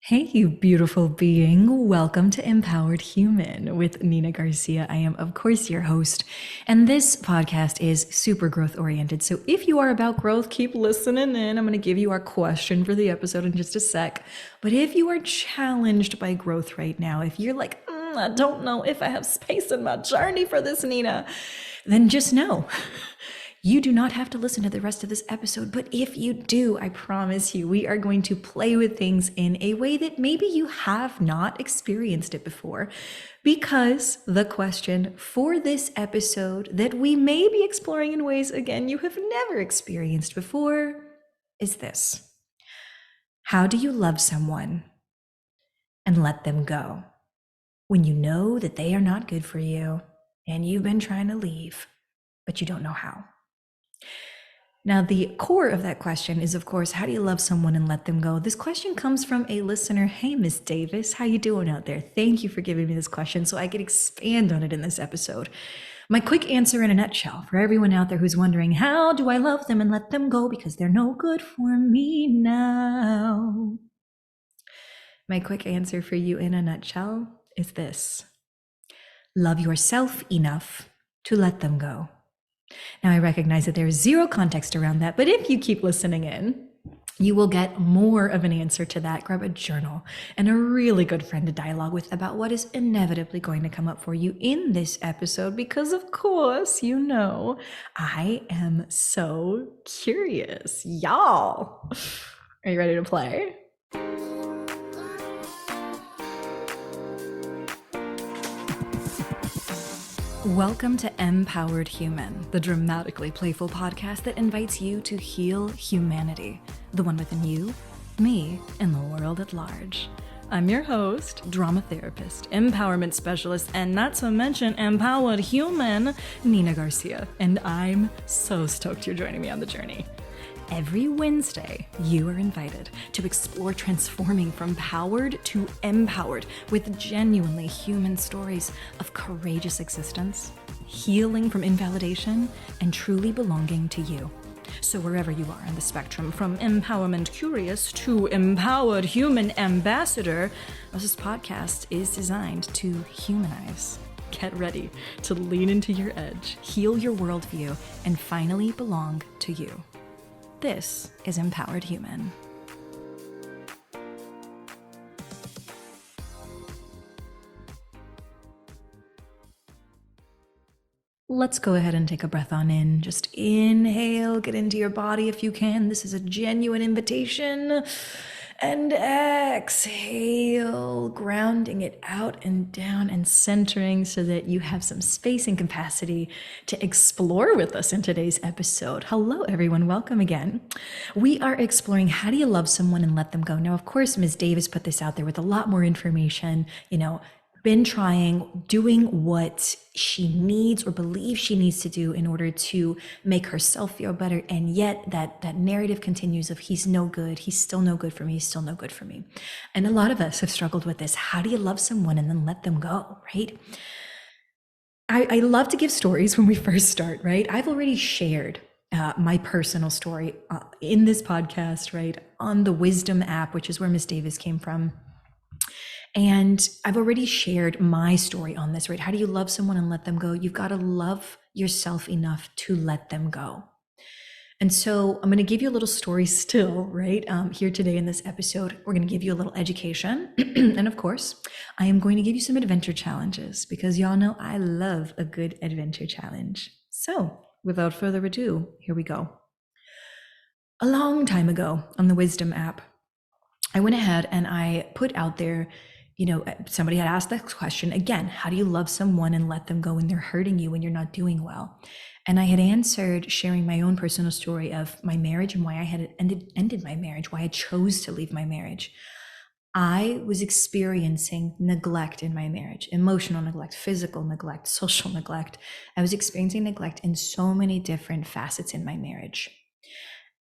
Hey, you beautiful being. Welcome to Empowered Human with Nina Garcia. I am, of course, your host, and this podcast is super growth oriented. So if you are about growth, keep listening in. I'm going to give you our question for the episode in just a sec. But if you are challenged by growth right now, if you're like, I don't know if I have space in my journey for this, Nina, then just know you do not have to listen to the rest of this episode, but if you do, I promise you, we are going to play with things in a way that maybe you have not experienced it before. Because the question for this episode that we may be exploring in ways, again, you have never experienced before is this: how do you love someone and let them go when you know that they are not good for you and you've been trying to leave, but you don't know how? Now, the core of that question is, of course, how do you love someone and let them go? This question comes from a listener. Hey, Miss Davis, how you doing out there? Thank you for giving me this question so I could expand on it in this episode. My quick answer in a nutshell for everyone out there who's wondering, how do I love them and let them go because they're no good for me now? My quick answer for you in a nutshell is this: love yourself enough to let them go. Now, I recognize that there is zero context around that, but if you keep listening in, you will get more of an answer to that. Grab a journal and a really good friend to dialogue with about what is inevitably going to come up for you in this episode, because of course, you know, I am so curious. Y'all, are you ready to play? Welcome to Empowered Human, the dramatically playful podcast that invites you to heal humanity, the one within you, me, and the world at large. I'm your host, drama therapist, empowerment specialist, and not to mention empowered human, Nina Garcia, and I'm so stoked you're joining me on the journey. Every Wednesday, you are invited to explore transforming from powered to empowered with genuinely human stories of courageous existence, healing from invalidation, and truly belonging to you. So wherever you are on the spectrum, from empowerment curious to empowered human ambassador, this podcast is designed to humanize. Get ready to lean into your edge, heal your worldview, and finally belong to you. This is Empowered Human. Let's go ahead and take a breath on in. Just inhale, get into your body if you can. This is a genuine invitation. And exhale, grounding it out and down and centering so that you have some space and capacity to explore with us in today's episode. Hello, everyone. Welcome again. We are exploring how do you love someone and let them go. Now, of course, Ms. Davis put this out there with a lot more information, been trying, doing what she needs or believes she needs to do in order to make herself feel better. And yet that narrative continues of he's no good. He's still no good for me. He's still no good for me. And a lot of us have struggled with this. How do you love someone and then let them go, right? I love to give stories when we first start, right? I've already shared my personal story in this podcast, right? On the Wisdom app, which is where Miss Davis came from. And I've already shared my story on this, right? How do you love someone and let them go? You've got to love yourself enough to let them go. And so I'm going to give you a little story still, right? Here today in this episode, we're going to give you a little education. And of course, I am going to give you some adventure challenges because y'all know I love a good adventure challenge. So without further ado, here we go. A long time ago on the Wisdom app, I went ahead and I put out there, somebody had asked that question again: how do you love someone and let them go when they're hurting you, when you're not doing well? And I had answered sharing my own personal story of my marriage and why I had ended my marriage, why I chose to leave my marriage. I was experiencing neglect in my marriage, emotional neglect, physical neglect, social neglect. I was experiencing neglect in so many different facets in my marriage.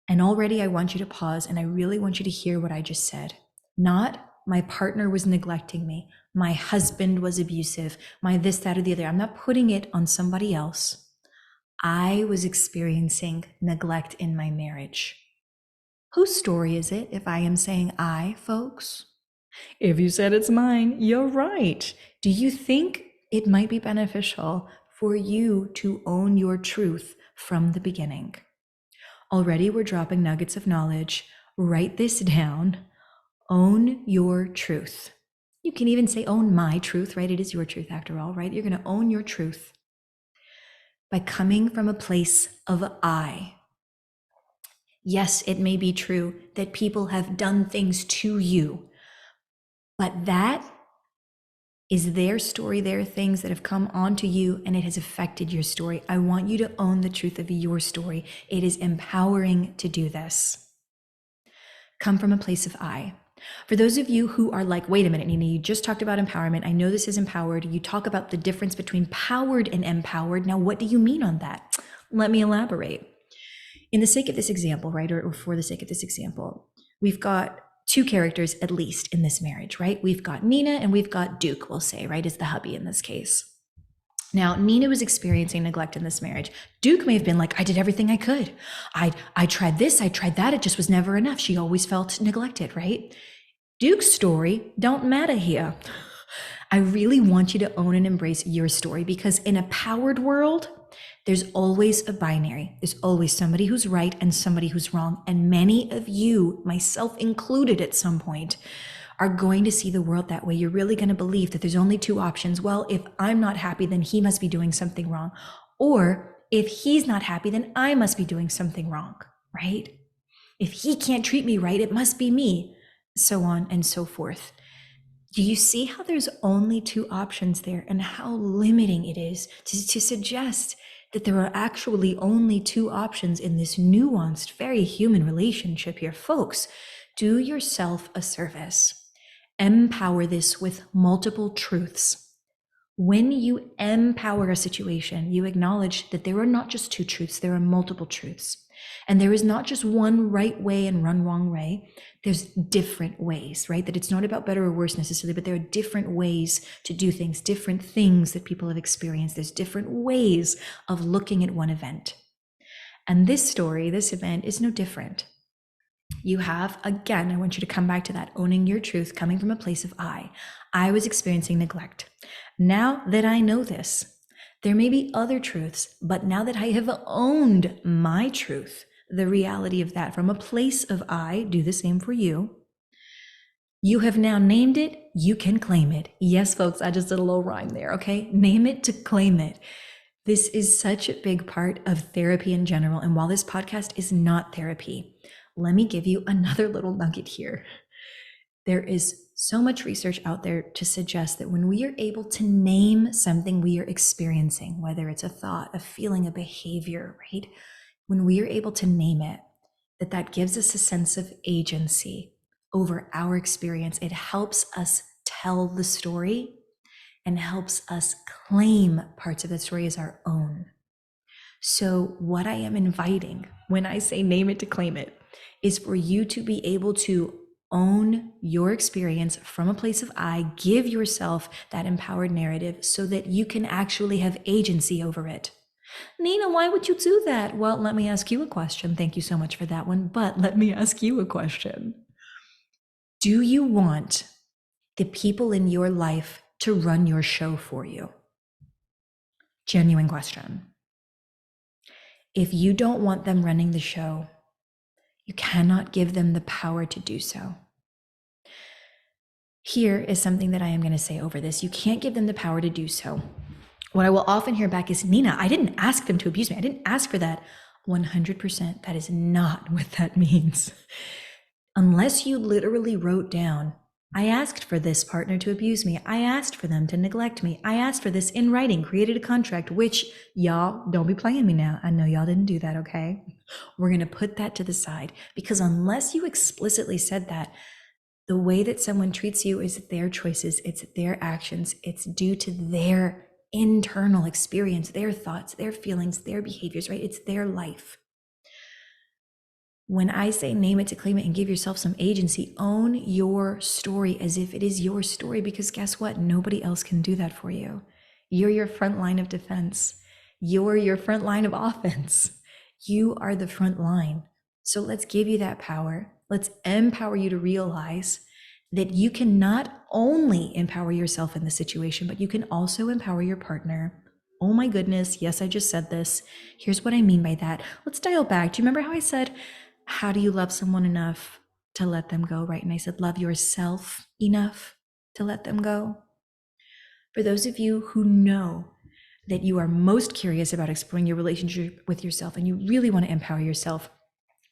And already I want you to pause and I really want you to hear what I just said. Not my partner was neglecting me, my husband was abusive, my this, that, or the other. I'm not putting it on somebody else. I was experiencing neglect in my marriage. Whose story is it if I am saying I, folks? If you said it's mine, you're right. Do you think it might be beneficial for you to own your truth from the beginning? Already, we're dropping nuggets of knowledge. Write this down. Own your truth. You can even say own my truth, right? It is your truth after all, right? You're going to own your truth by coming from a place of I. Yes, it may be true that people have done things to you, but that is their story, their things that have come onto you, and it has affected your story. I want you to own the truth of your story. It is empowering to do this. Come from a place of I. For those of you who are like, wait a minute, Nina, you just talked about empowerment. I know this is empowered. You talk about the difference between powered and empowered. Now, what do you mean on that? Let me elaborate. In the sake of this example, right, or for the sake of this example, we've got two characters at least in this marriage, right? We've got Nina and we've got Duke, we'll say, right, is the hubby in this case. Now, Nina was experiencing neglect in this marriage. Duke may have been like, I did everything I could. I tried this, I tried that. It just was never enough. She always felt neglected, right? Duke's story don't matter here. I really want you to own and embrace your story, because in a powered world, there's always a binary. There's always somebody who's right and somebody who's wrong. And many of you, myself included at some point, are going to see the world that way. You're really going to believe that there's only two options. Well, if I'm not happy, then he must be doing something wrong. Or if he's not happy, then I must be doing something wrong, right? If he can't treat me right, it must be me, so on and so forth. Do you see how there's only two options there, and how limiting it is to suggest that there are actually only two options in this nuanced, very human relationship here? Folks, do yourself a service. Empower this with multiple truths. When you empower a situation, you acknowledge that there are not just two truths, there are multiple truths. And there is not just one right way and one wrong way. There's different ways, right? That it's not about better or worse necessarily, but there are different ways to do things, different things that people have experienced. There's different ways of looking at one event. And this story, this event is no different. You have, again, I want you to come back to that, owning your truth, coming from a place of I. I was experiencing neglect. Now that I know this, there may be other truths, but now that I have owned my truth, the reality of that from a place of I, do the same for you. You have now named it, you can claim it. Yes, folks, I just did a little rhyme there, okay? Name it to claim it. This is such a big part of therapy in general. And while this podcast is not therapy, let me give you another little nugget here. There is so much research out there to suggest that when we are able to name something we are experiencing, whether it's a thought, a feeling, a behavior, right? When we are able to name it, that gives us a sense of agency over our experience. It helps us tell the story and helps us claim parts of the story as our own. So what I am inviting when I say name it to claim it is for you to be able to own your experience from a place of I, give yourself that empowered narrative so that you can actually have agency over it. Nina, why would you do that? Well, let me ask you a question. Thank you so much for that one, but let me ask you a question. Do you want the people in your life to run your show for you? Genuine question. If you don't want them running the show, you cannot give them the power to do so. Here is something that I am going to say over this. You can't give them the power to do so. What I will often hear back is, Nina, I didn't ask them to abuse me. I didn't ask for that. 100%, that is not what that means. Unless you literally wrote down, I asked for this partner to abuse me. I asked for them to neglect me. I asked for this in writing, created a contract, which y'all don't be playing me now. I know y'all didn't do that, okay? We're going to put that to the side, because unless you explicitly said that, the way that someone treats you is their choices. It's their actions. It's due to their internal experience, their thoughts, their feelings, their behaviors, right? It's their life. When I say name it to claim it and give yourself some agency, own your story as if it is your story, because guess what? Nobody else can do that for you. You're your front line of defense. You're your front line of offense. You are the front line. So let's give you that power. Let's empower you to realize that you can not only empower yourself in the situation, but you can also empower your partner. Oh my goodness, yes, I just said this. Here's what I mean by that. Let's dial back. Do you remember how I said, how do you love someone enough to let them go, right? And I said, love yourself enough to let them go. For those of you who know that you are most curious about exploring your relationship with yourself and you really want to empower yourself,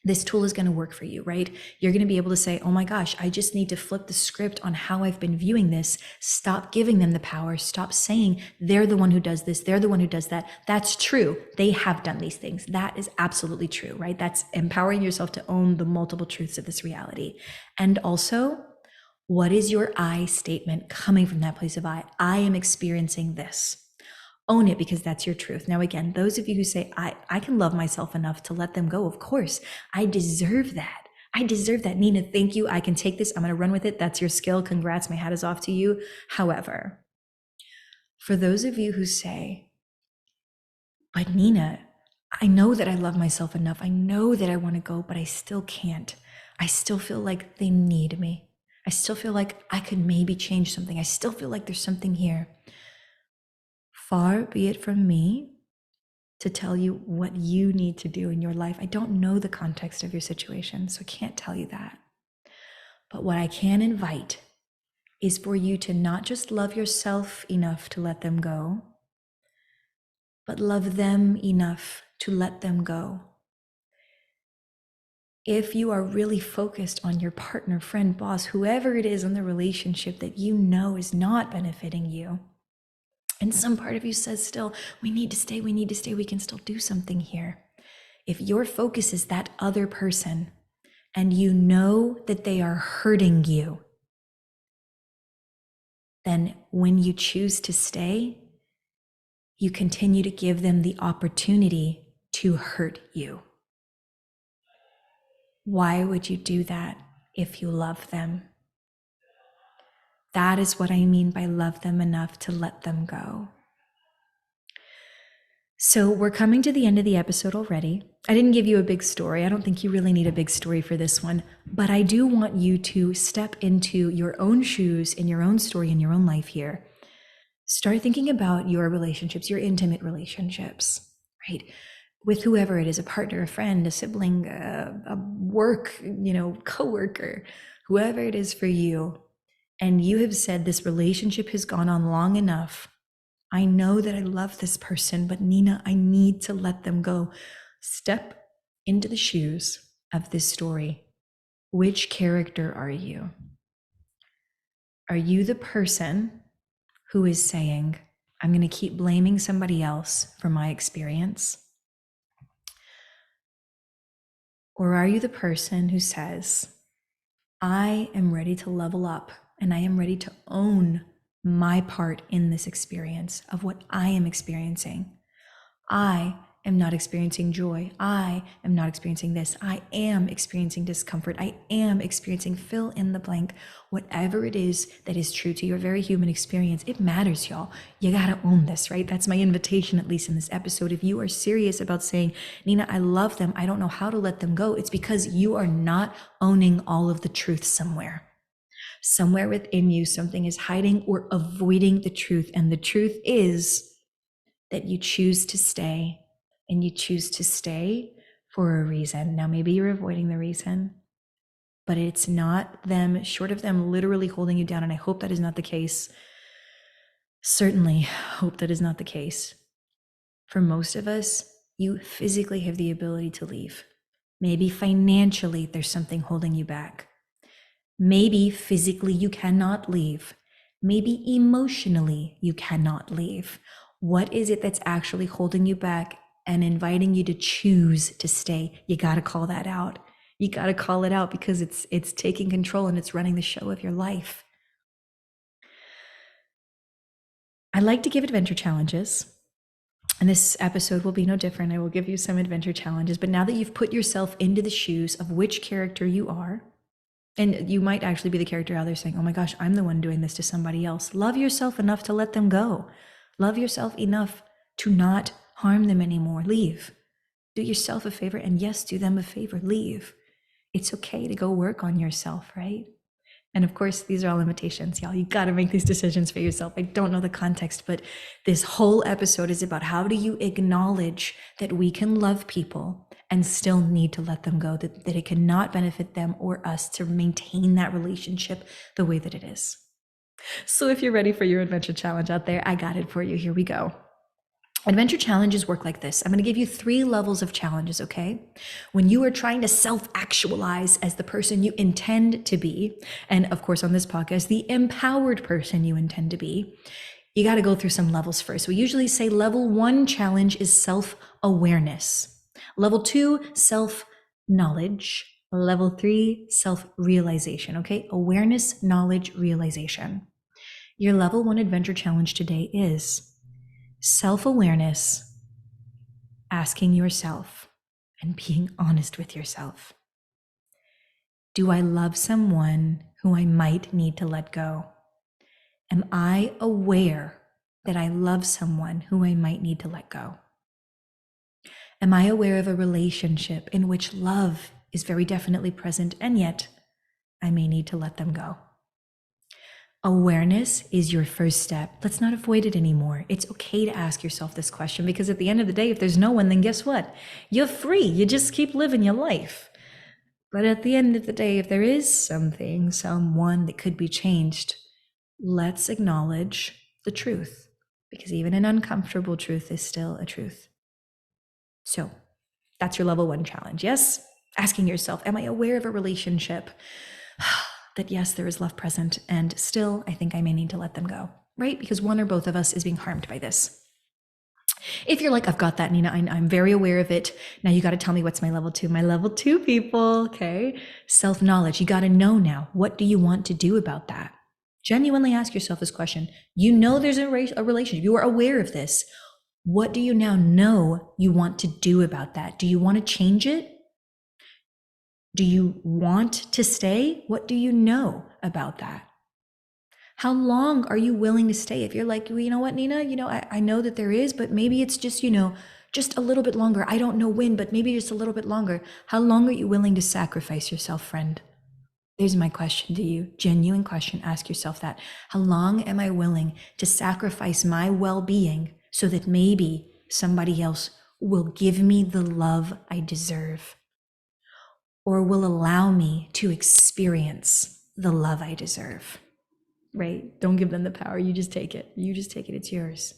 this tool is going to work for you, right? You're going to be able to say, oh my gosh, I just need to flip the script on how I've been viewing this. Stop giving them the power. Stop saying they're the one who does this. They're the one who does that. That's true. They have done these things. That is absolutely true, right? That's empowering yourself to own the multiple truths of this reality. And also, what is your I statement coming from that place of I am experiencing this. Own it, because that's your truth. Now, again, those of you who say, I can love myself enough to let them go, of course, I deserve that. I deserve that. Nina, thank you. I can take this. I'm going to run with it. That's your skill. Congrats. My hat is off to you. However, for those of you who say, but Nina, I know that I love myself enough. I know that I want to go, but I still can't. I still feel like they need me. I still feel like I could maybe change something. I still feel like there's something here. Far be it from me to tell you what you need to do in your life. I don't know the context of your situation, so I can't tell you that. But what I can invite is for you to not just love yourself enough to let them go, but love them enough to let them go. If you are really focused on your partner, friend, boss, whoever it is in the relationship that you know is not benefiting you, and some part of you says still, we need to stay, we can still do something here. If your focus is that other person and you know that they are hurting you, then when you choose to stay, you continue to give them the opportunity to hurt you. Why would you do that if you love them? That is what I mean by love them enough to let them go. So we're coming to the end of the episode already. I didn't give you a big story. I don't think you really need a big story for this one, but I do want you to step into your own shoes in your own story in your own life here. Start thinking about your relationships, your intimate relationships, right? With whoever it is, a partner, a friend, a sibling, a work, coworker, whoever it is for you. And you have said this relationship has gone on long enough. I know that I love this person, but Nina, I need to let them go. Step into the shoes of this story. Which character are you? Are you the person who is saying, I'm going to keep blaming somebody else for my experience? Or are you the person who says, I am ready to level up and I am ready to own my part in this experience of what I am experiencing? I am not experiencing joy. I am not experiencing this. I am experiencing discomfort. I am experiencing fill in the blank. Whatever it is that is true to your very human experience, it matters, y'all. You got to own this, right? That's my invitation, at least in this episode. If you are serious about saying, Nina, I love them, I don't know how to let them go, it's because you are not owning all of the truth somewhere. Somewhere within you, something is hiding or avoiding the truth. And the truth is that you choose to stay, and you choose to stay for a reason. Now, maybe you're avoiding the reason, but it's not them, short of them literally holding you down. And I hope that is not the case. Certainly hope that is not the case. For most of us, you physically have the ability to leave. Maybe financially, there's something holding you back. Maybe physically you cannot leave. Maybe emotionally you cannot leave. What is it that's actually holding you back and inviting you to choose to stay? You got to call that out. You got to call it out, because it's taking control and it's running the show of your life. I like to give adventure challenges, and this episode will be no different. I will give you some adventure challenges, but now that you've put yourself into the shoes of which character you are, and you might actually be the character out there saying, oh my gosh, I'm the one doing this to somebody else. Love yourself enough to let them go. Love yourself enough to not harm them anymore. Leave. Do yourself a favor, and yes, do them a favor. Leave. It's okay to go work on yourself, right? And of course, these are all limitations, y'all. You got to make these decisions for yourself. I don't know the context, but this whole episode is about how do you acknowledge that we can love people and still need to let them go, that it cannot benefit them or us to maintain that relationship the way that it is. So if you're ready for your adventure challenge out there, I got it for you. Here we go. Adventure challenges work like this. I'm going to give you 3 levels of challenges, okay? When you are trying to self-actualize as the person you intend to be, and of course on this podcast, the empowered person you intend to be, you got to go through some levels first. We usually say level 1 challenge is self-awareness. Level 2, self-knowledge. Level 3, self-realization, okay? Awareness, knowledge, realization. Your level 1 adventure challenge today is self-awareness, asking yourself and being honest with yourself. Do I love someone who I might need to let go? Am I aware that I love someone who I might need to let go? Am I aware of a relationship in which love is very definitely present and yet I may need to let them go? Awareness is your first step. Let's not avoid it anymore. It's okay to ask yourself this question because at the end of the day, if there's no one, then guess what? You're free. You just keep living your life. But at the end of the day, if there is something, someone that could be changed, let's acknowledge the truth because even an uncomfortable truth is still a truth. So that's your level 1 challenge. Yes? Asking yourself, am I aware of a relationship that yes, there is love present and still I think I may need to let them go, right? Because one or both of us is being harmed by this. If you're like, I've got that, Nina, I'm very aware of it. Now you got to tell me what's my level 2. My level 2 people, okay? Self-knowledge. You got to know now. What do you want to do about that? Genuinely ask yourself this question. You know there's a relationship. You are aware of this. What do you now know you want to do about that? Do you want to change it? Do you want to stay? What do you know about that? How long are you willing to stay? If you're like, well, you know what, Nina, I know that there is, but maybe it's just, just a little bit longer. I don't know when, but maybe just a little bit longer. How long are you willing to sacrifice yourself, friend? There's my question to you. Genuine question. Ask yourself that. How long am I willing to sacrifice my well-being so that maybe somebody else will give me the love I deserve? Or will allow me to experience the love I deserve, right? Don't give them the power. You just take it. It's yours.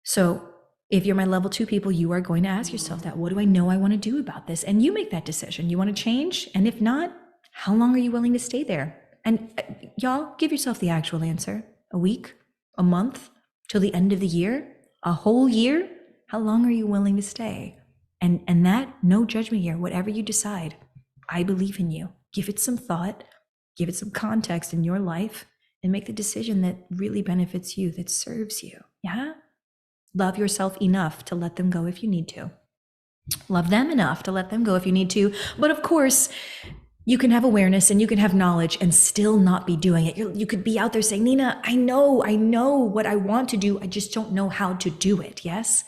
So if you're my level 2 people, you are going to ask yourself that. What do I know I want to do about this? And you make that decision. You want to change? And if not, how long are you willing to stay there? And y'all, give yourself the actual answer. A week? A month? Till the end of the year? A whole year? How long are you willing to stay? And that, no judgment here, whatever you decide, I believe in you. Give it some thought, give it some context in your life, and make the decision that really benefits you, that serves you, yeah? Love yourself enough to let them go if you need to. Love them enough to let them go if you need to. But of course, you can have awareness and you can have knowledge and still not be doing it. You could be out there saying, Nina, I know what I want to do. I just don't know how to do it, yes?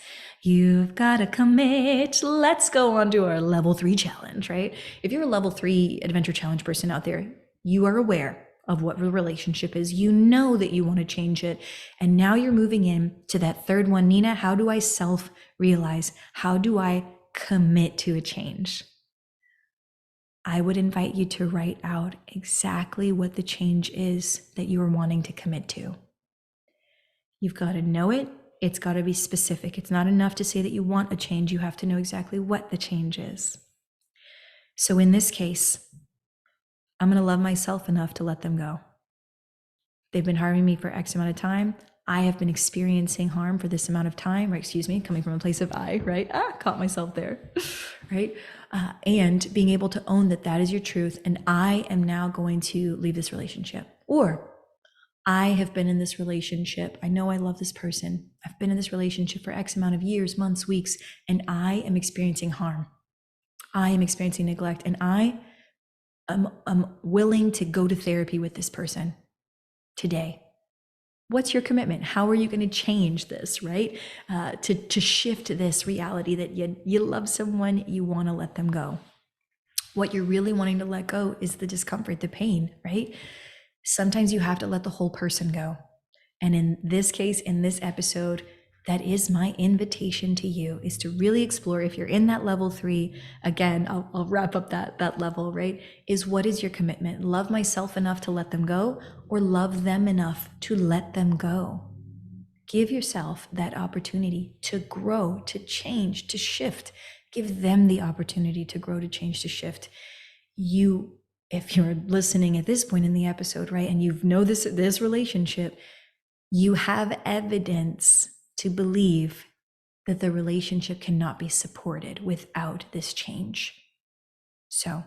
You've got to commit. Let's go on to our level 3 challenge, right? If you're a level 3 adventure challenge person out there, you are aware of what the relationship is. You know that you want to change it. And now you're moving in to that third one. Nina, how do I self-realize? How do I commit to a change? I would invite you to write out exactly what the change is that you are wanting to commit to. You've got to know it. It's got to be specific. It's not enough to say that you want a change. You have to know exactly what the change is. So in this case, I'm going to love myself enough to let them go. They've been harming me for X amount of time. I have been experiencing harm for this amount of time, or coming from a place of I, right? Caught myself there, right? And being able to own that is your truth. And I am now going to leave this relationship. Or I have been in this relationship. I know I love this person. I've been in this relationship for X amount of years, months, weeks, and I am experiencing harm. I am experiencing neglect, and I am willing to go to therapy with this person today. What's your commitment? How are you going to change this, right? To shift this reality that you love someone, you want to let them go. What you're really wanting to let go is the discomfort, the pain, right? Sometimes you have to let the whole person go. And in this case, in this episode, that is my invitation to you, is to really explore, if you're in that level 3, again, I'll wrap up that level, right? Is what is your commitment? Love myself enough to let them go, or love them enough to let them go? Give yourself that opportunity to grow, to change, to shift. Give them the opportunity to grow, to change, to shift. You, if you're listening at this point in the episode, right, and you know this relationship, you have evidence to believe that the relationship cannot be supported without this change. So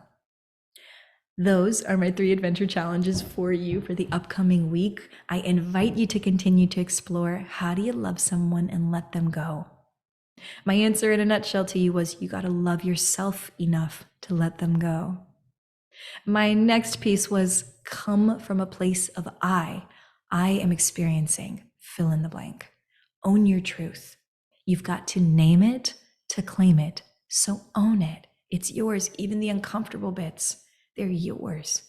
those are my 3 adventure challenges for you for the upcoming week. I invite you to continue to explore, how do you love someone and let them go? My answer in a nutshell to you was, you got to love yourself enough to let them go. My next piece was, come from a place of I am experiencing, fill in the blank. Own your truth. You've got to name it to claim it. So own it. It's yours. Even the uncomfortable bits, they're yours.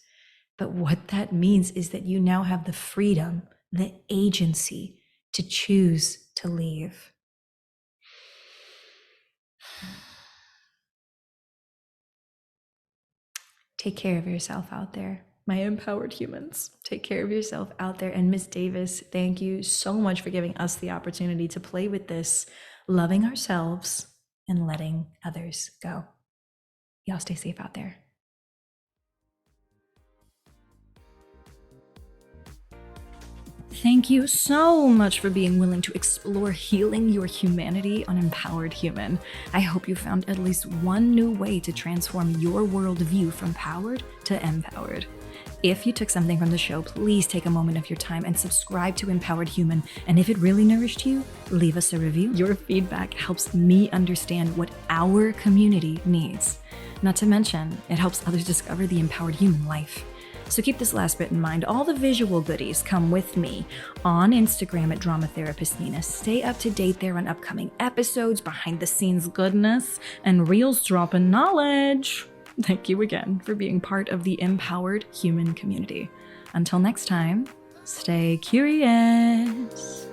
But what that means is that you now have the freedom, the agency to choose to leave. Take care of yourself out there, my empowered humans. Take care of yourself out there. And Miss Davis, thank you so much for giving us the opportunity to play with this, loving ourselves and letting others go. Y'all stay safe out there. Thank you so much for being willing to explore healing your humanity on Empowered Human. I hope you found at least one new way to transform your worldview from powered to empowered. If you took something from the show, please take a moment of your time and subscribe to Empowered Human. And if it really nourished you, leave us a review. Your feedback helps me understand what our community needs. Not to mention, it helps others discover the empowered human life. So keep this last bit in mind. All the visual goodies come with me on Instagram at Drama Therapist Nina. Stay up to date there on upcoming episodes, behind the scenes goodness, and reels dropping knowledge. Thank you again for being part of the empowered human community. Until next time, stay curious.